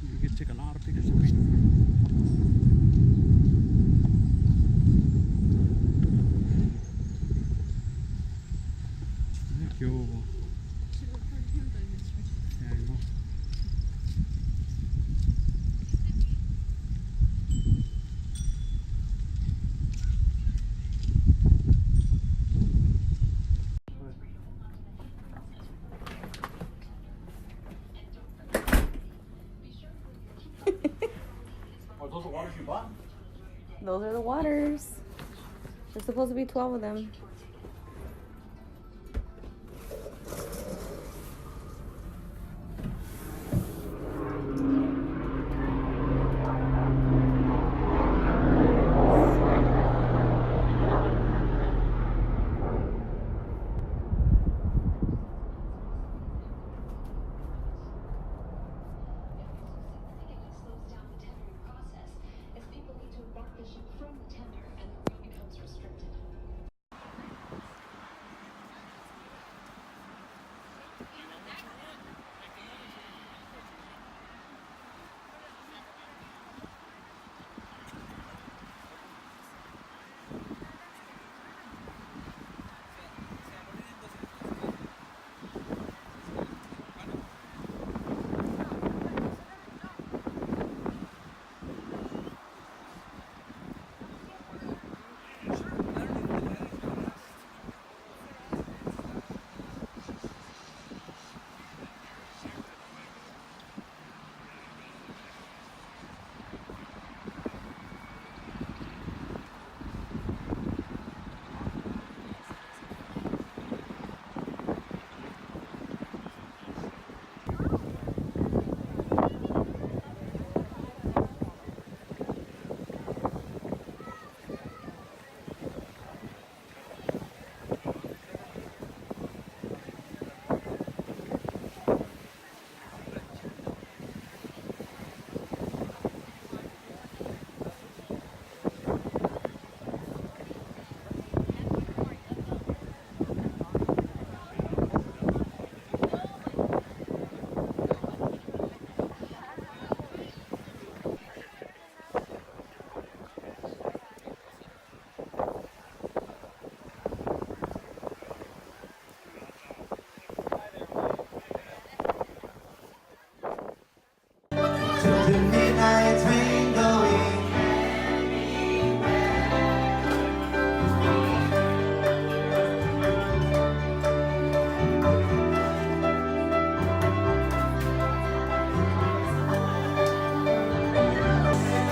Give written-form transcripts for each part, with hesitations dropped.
You can take a lot of pictures of me. Thank you. Yeah, I know. Are those the waters you bought? Those are the waters. There's supposed to be 12 of them.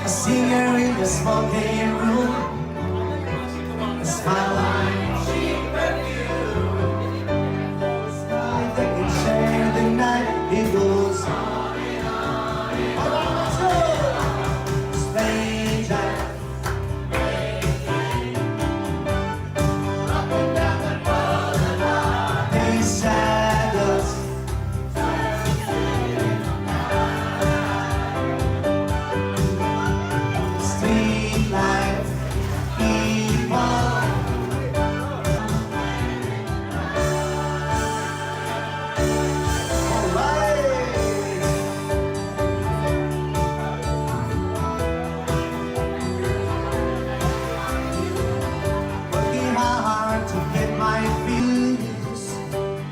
Singer in the smoking room, smile like cheap perfume. If they can share the night, it goes on and on and on. Let's go! Stranger, up and down the boulevard, these shadows. Street life, evil. Working hard to get my views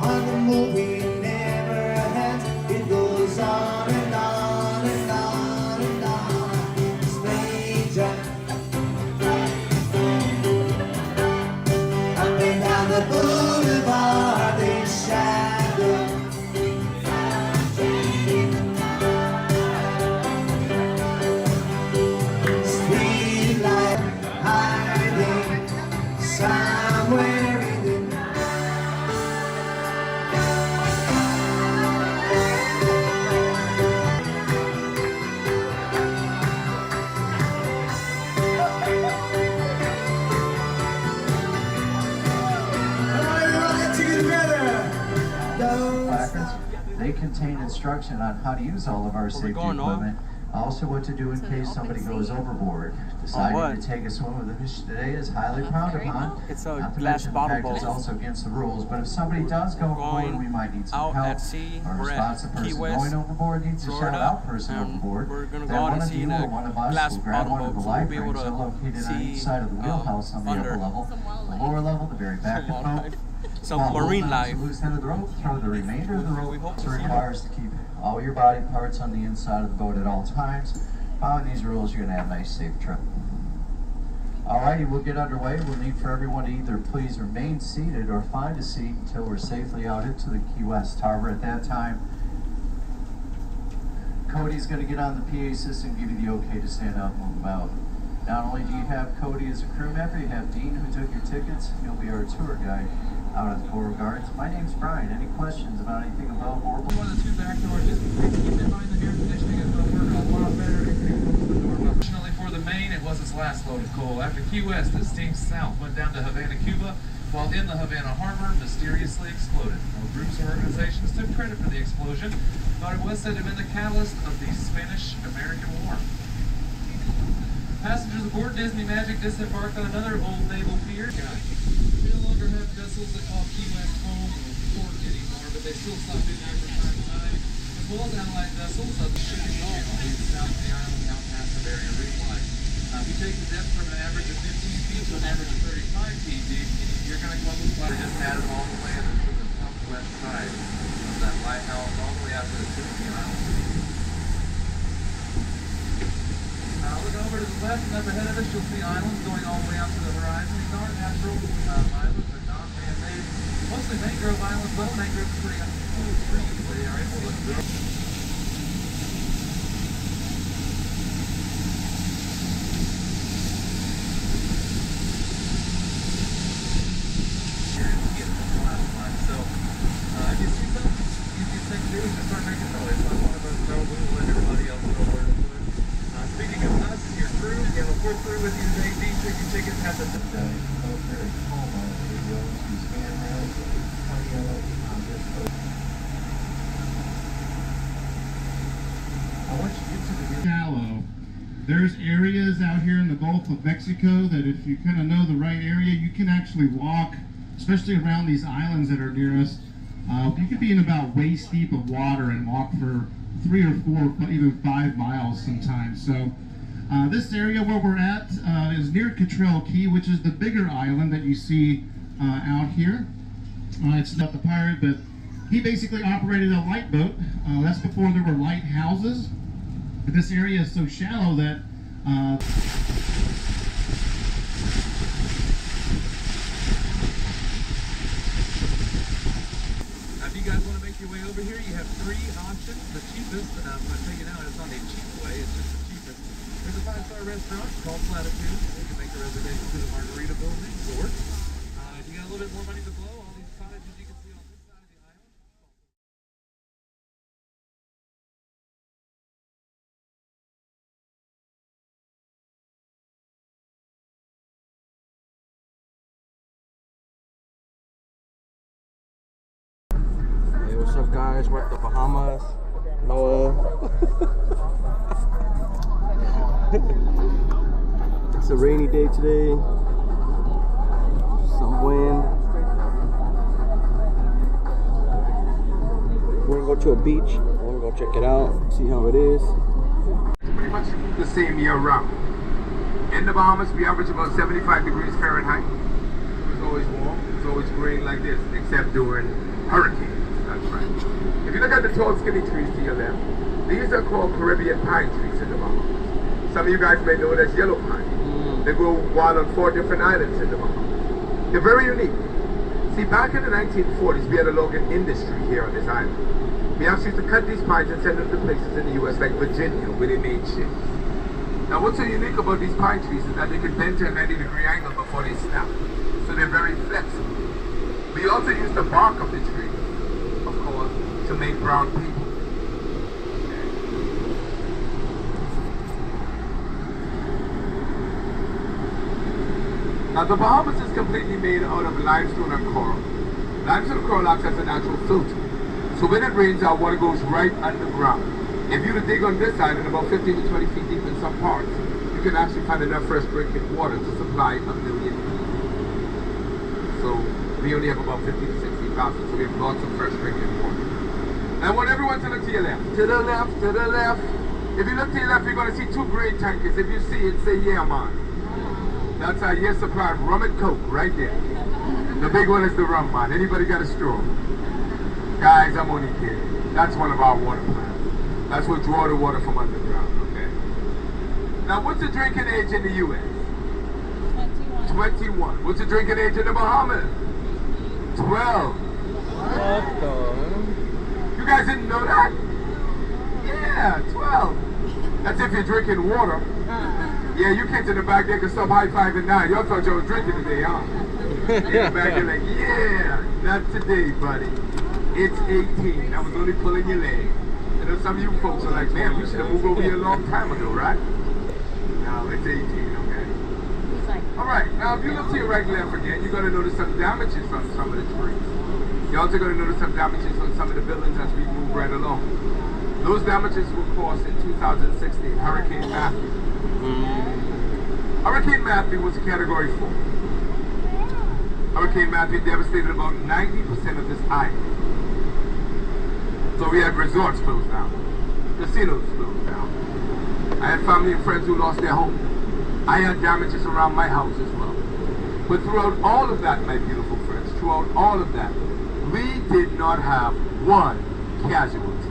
on the movie never ends. It goes on and on and on and on. Stranger, up and down the boulevard in shadow. Street light hiding somewhere in the They contain instruction on how to use all of our safety equipment, Also, what to do in case somebody goes overboard. Deciding to take a swim with a fish today is highly frowned upon. It's a Not to glass mention bottle the fact it's boat. also against the rules. But if somebody does go overboard, we might need some help. At sea. Our We're responsive at Key person West, going overboard needs to shout out person overboard. We're gonna go Then out one and of see you in or a one of us glass will grab bottle one of the boat, so life we'll be able rings to located on each see side of the wheelhouse on the under upper level. The lower level, the very back of the boat. some marine life. Loose end of the rope, throw the remainder of the We rope. hope It to see requires to keep all your body parts on the inside of the boat at all times. Following these rules, you're going to have a nice, safe trip. Alrighty, we'll get underway. We'll need for everyone to either please remain seated or find a seat until we're safely out into the Key West Harbor. At that time, Cody's going to get on the PA system, give you the okay to stand up and move about. Not only do you have Cody as a crew member, you have Dean who took your tickets. He'll be our tour guide out at the Coral Gardens. My name's Brian. Any questions about anything above board? One of the two back doors, just keep in mind the air conditioning is going to work a lot better if you close the door. Unfortunately for the Maine, it was its last load of coal. After Key West, it steamed south, went down to Havana, Cuba, while in the Havana harbor, mysteriously exploded. No groups or organizations took credit for the explosion, but it was said to have been the catalyst of the Spanish-American War. Passengers aboard Disney Magic disembarked on another old naval pier. We no longer have vessels that call Key West home or port anymore, but they still stop in there from time to time, as well as allied vessels of the shipping off south of the island out past the barrier reef line. If you take the depth from an average of 15 feet to an average of 35 feet deep, you're going to come with what just had it all the way to the southwest side of that lighthouse, all the way out to the tip of the island. Looking over to the left and up ahead of us, you'll see islands going all the way out to the horizon. These are natural islands, they're not man-made. Mostly mangrove islands, though. Mangroves are pretty cool trees. They are able to grow. So, if you see something, easiest thing to do is just start making noise. Let one of us know, we'll let everybody else know where to put it. Speaking of us and your crew, you have a full crew with you today. These tickets have the shallow. There's areas out here in the Gulf of Mexico that if you kind of know the right area, you can actually walk, especially around these islands that are near us. You could be in about waist deep of water and walk for 3 or 4, even 5 miles sometimes. So this area where we're at is near Cottrell Key, which is the bigger island that you see out here. It's not the pirate, but he basically operated a light boat. That's before there were lighthouses. But this area is so shallow that if you guys want to make your way over here, you have 3 options. The cheapest, I'm taking out, it's not a cheap way, it's just the cheapest. There's a 5-star restaurant called Latitude. You can make a reservation to the Margaritaville Resort. If you got a little bit more money to blow, all these cottages you can see on this side of the island. Hey, what's up, guys? We're at the Bahamas. Noah. It's a rainy day today. Some wind. We're gonna go to a beach. We're gonna go check it out, see how it is. It's pretty much the same year round. In the Bahamas, we average about 75 degrees Fahrenheit. It's always warm. It's always green like this, except during hurricanes. That's right. If you look at the tall, skinny trees to your left, these are called Caribbean pine trees in the Bahamas. Some of you guys may know it as yellow pine. They grow wild on 4 different islands in the Bahamas. They're very unique. See, back in the 1940s, we had a logging industry here on this island. We actually used to cut these pines and send them to places in the U.S. like Virginia, where they made shit. Now, what's so unique about these pine trees is that they can bend to a 90-degree angle before they snap. So they're very flexible. We also use the bark of the tree, of course, to make brown paper. Now, the Bahamas is completely made out of limestone and coral. Limestone and coral acts as a natural filter. So when it rains, our water goes right underground. If you dig on this island, about 15 to 20 feet deep in some parts, you can actually find enough fresh drinking water to supply 1 million people. So we only have about 50 to 60,000, so we have lots of fresh drinking water. I want everyone to look to your left. To the left, to the left. If you look to your left, you're going to see 2 grain tankers. If you see it, say yeah, man. That's our year supply of rum and coke right there. The big one is the rum, man. Anybody got a straw? Guys, I'm only kidding. That's one of our water plants. That's what draw the water from underground, okay? Now, what's the drinking age in the U.S.? 21. What's the drinking age in the Bahamas? 12. You guys didn't know that? Yeah, 12. That's if you're drinking water. Yeah, you kids in the back there can stop high-fiving now. Y'all thought y'all was drinking today, huh? In the back there like, yeah, not today, buddy. It's 18. I was only pulling your leg. You know, some of you folks are like, man, we should have moved over here a long time ago, right? No, it's 18, okay? All right, now if you look to your right and left again, you're going to notice some damages on some of the trees. You're also going to notice some damages on some of the buildings as we move right along. Those damages were caused in 2016, Hurricane Matthew. Hurricane Matthew was a Category 4. Hurricane Matthew devastated about 90% of this island. So we had resorts closed down, casinos closed down. I had family and friends who lost their home. I had damages around my house as well. But throughout all of that, my beautiful friends, throughout all of that, we did not have one casualty.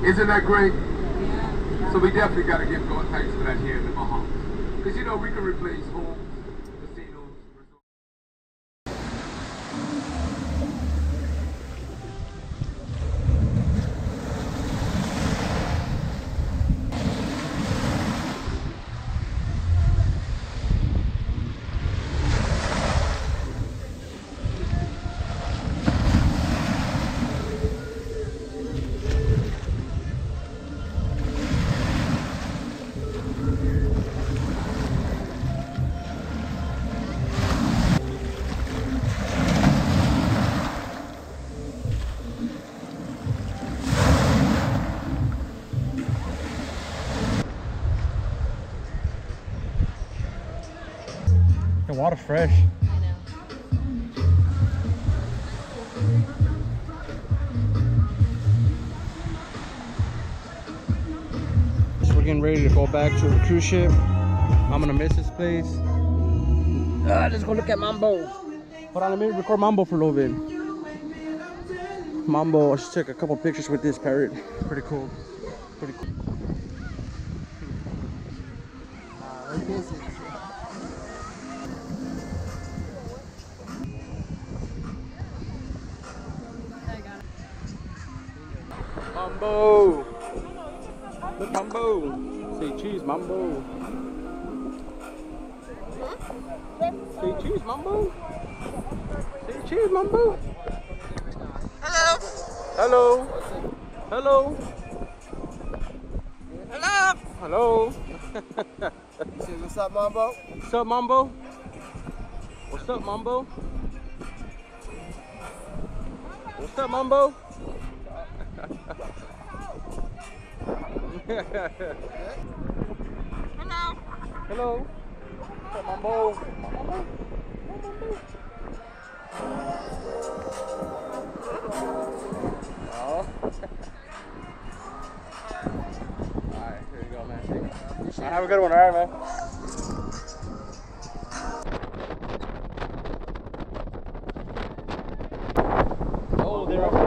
Isn't that great? So we definitely got to give God thanks for that here in the Bahamas. Because you know, we can replace homes, casinos, resorts. The water fresh. We're getting ready to go back to the cruise ship. I'm gonna miss this place. Let's go look at Mambo. Hold on, let me record Mambo for a little bit. Mambo, I should take a couple pictures with this parrot. Pretty cool. Pretty cool. Mambo! Look, Mambo! Say cheese, Mambo! Say cheese, Mambo! Say cheese, Mambo! Hello! Hello! Hello! Hello! Hello! You say, what's up, Mambo? What's up, Mambo? What's up, Mambo? What's up, Mambo? Hello. Hello. What's up, Mambo? Mambo? Oh. Alright, here you go, man. Right, have a good one, alright, man. Oh, they're up there.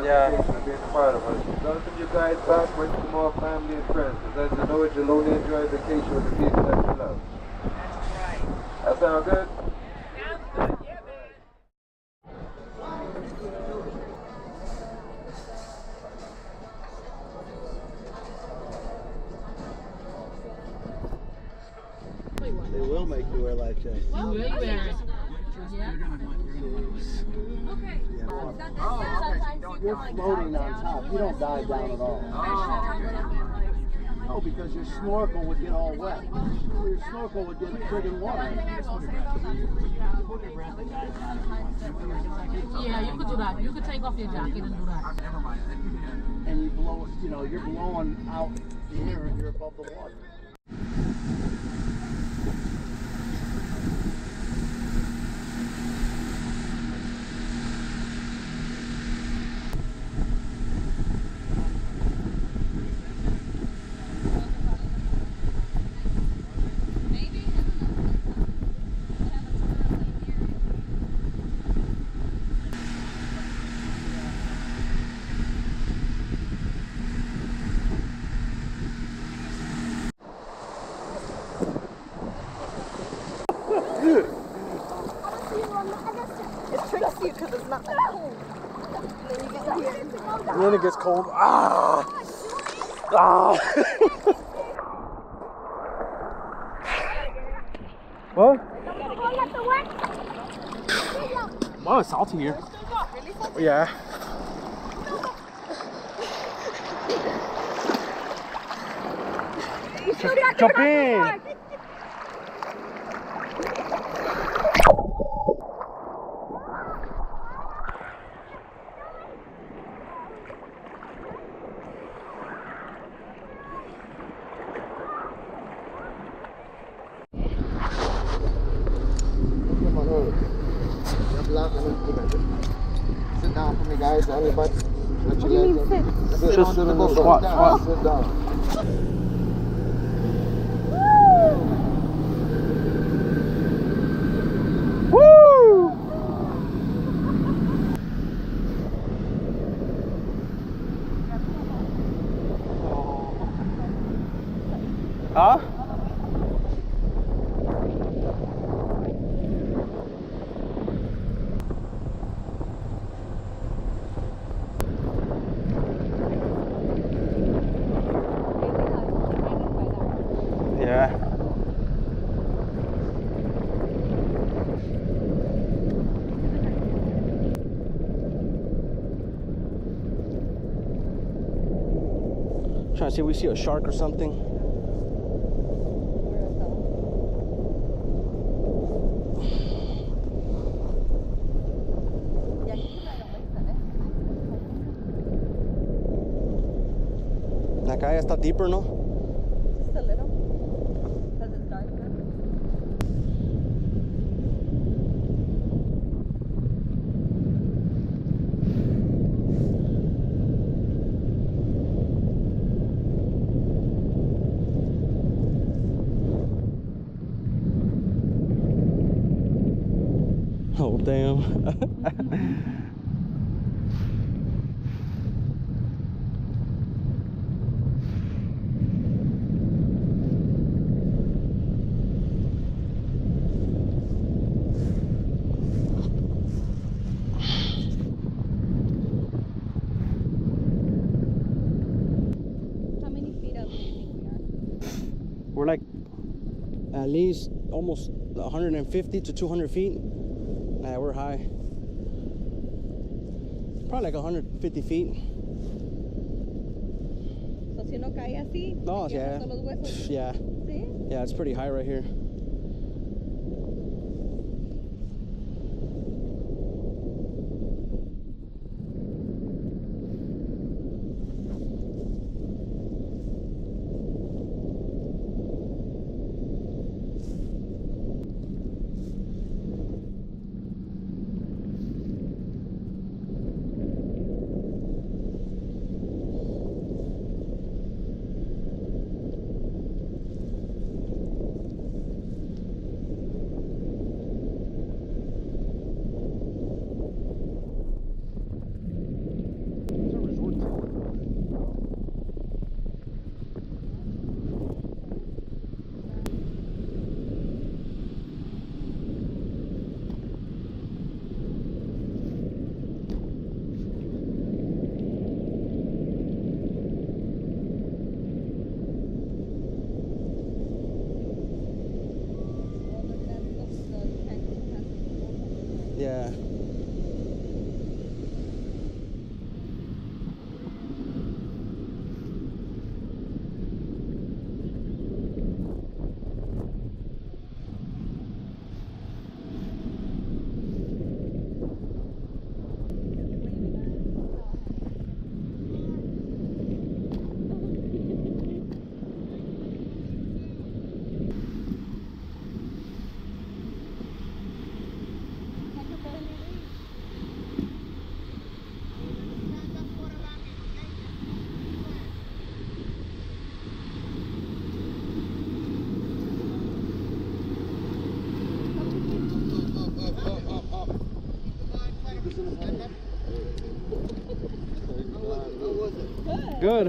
Yeah. Being part of us. Welcome you guys back. Bring some more family and friends. Because as you know, it's a lonely enjoy vacation with the people that you love. That's right. That sound good? Sounds good. Yeah, man. They will make you wear life jackets. You will wear it. Yeah. Okay. You're floating on top. You don't dive down at all. No, because your snorkel would get all wet. Your snorkel would get friggin' water. Yeah, you could do that. You could take off your jacket and do that. And you blow, you know, you're blowing out the air and you're above the water. It's tricky because it's not that cold. And then it gets cold. Ah! Ah! What? Wow, it's salty here. Yeah. Jump in! Sit down for me, guys. Everybody. What do you mean sit? Sit Just on the boat. squat, Sit squat. down. Sit down. Woo! Huh? Yeah. Trying to see if we see a shark or something. Acá ya está deeper, ¿no? Just a little. Because it's darker. Oh, damn. How many feet up do you think we are? We're like at least almost 150 to 200 feet. Yeah, we're high. Probably like 150 feet. So si uno cae así, No, ¿te yeah. quiebras todos los huesos? Yeah. ¿Sí? Yeah, it's pretty high right here. Yeah. good.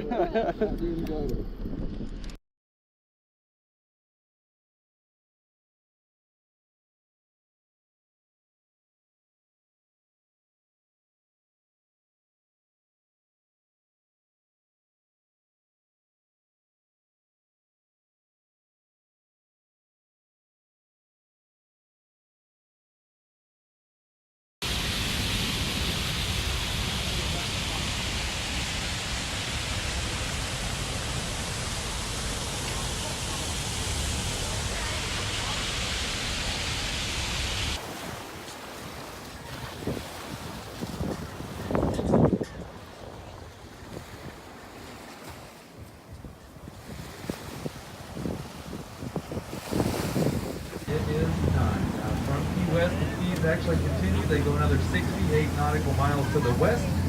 It is time. Now from Key West, the fees actually continue. They go another 68 nautical miles to the west